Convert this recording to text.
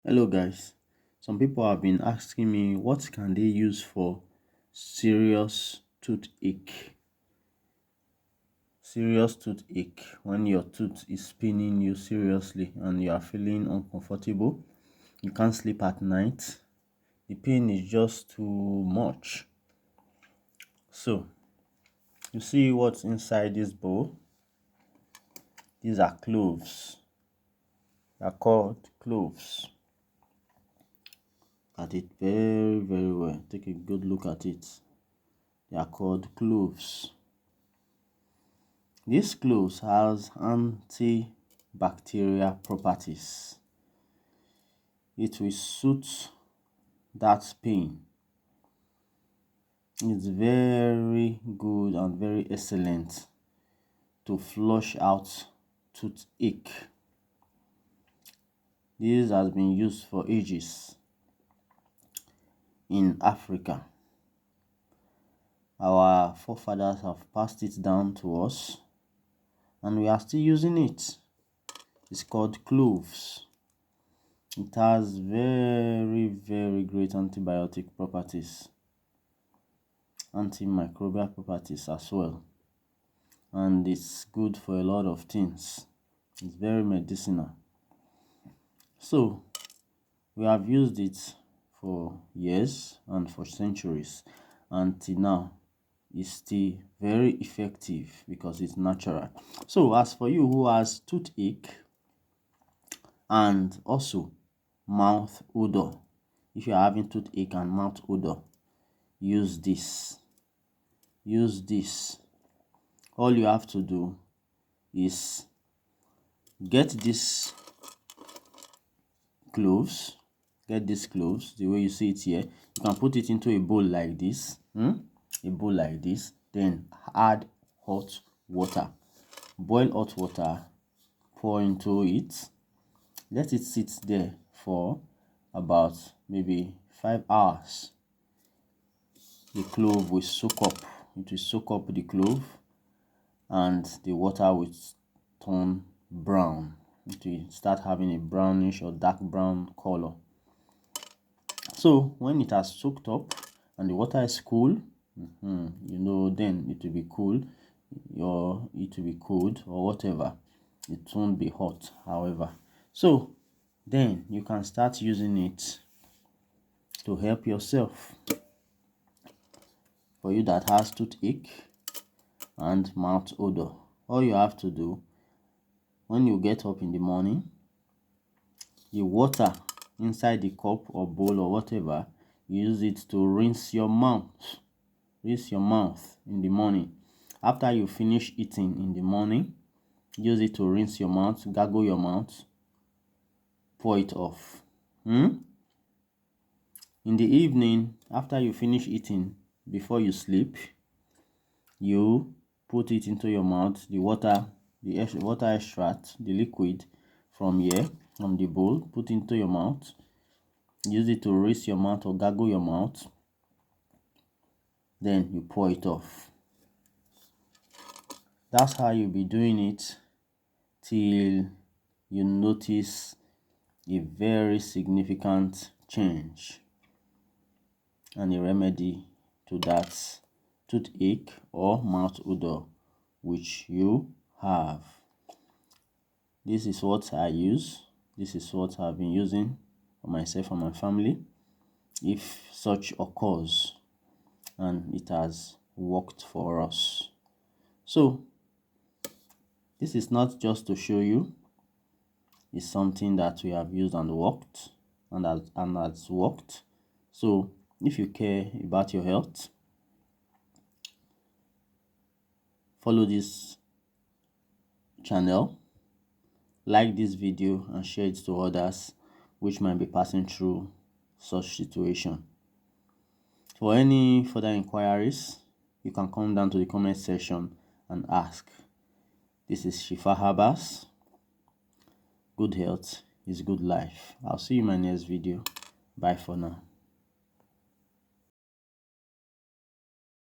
Hello guys, some people have been asking me what can they use for serious toothache. Serious toothache, when your tooth is paining you seriously and you are feeling uncomfortable, you can't sleep at night, the pain is just too much. So you see what's inside this bowl? These are cloves. They are called cloves. At it very well. Take a good look at it. They are called cloves. This cloves has antibacterial properties. It will suit that pain. It's very good and very excellent to flush out toothache. This has been used for ages in Africa. Our forefathers have passed it down to us and we are still using it. It's called cloves. It has very great antibiotic properties, antimicrobial properties as well, and it's good for a lot of things. It's very medicinal. So we have used it for years and for centuries, and till now it's still very effective because it's natural. So as for you who has toothache and also mouth odor, if you are having toothache and mouth odor, use this. All you have to do is get this cloves, the way you see it here. You can put it into a bowl like this, then add hot water, boil hot water, pour into it, let it sit there for about maybe 5 hours. The clove will soak up. It will soak up the clove and the water will turn brown. It will start having a brownish or dark brown color. So when it has soaked up and the water is cool, then it will be cool, or it will be cold or whatever. It won't be hot, however. So then you can start using it to help yourself. For you that has toothache and mouth odor, all you have to do when you get up in the morning, the water inside the cup or bowl or whatever, use it to rinse your mouth in the morning. After you finish eating in the morning, use it to rinse your mouth, gargle your mouth, pour it off. In the evening, after you finish eating, before you sleep, you put it into your mouth, the water extract, the liquid from the bowl, put into your mouth, use it to rinse your mouth or gargle your mouth, then you pour it off. That's how you'll be doing it till you notice a very significant change and a remedy to that toothache or mouth odor which you have. This is what I use. This is what I've been using for myself and my family, if such occurs, and it has worked for us. So this is not just to show you, it's something that we have used and worked and has worked. So if you care about your health, follow this channel, like this video and share it to others which might be passing through such situation. For any further inquiries, you can come down to the comment section and ask. This is Shifa Habas. Good health is good life. I'll see you in my next video. Bye for now.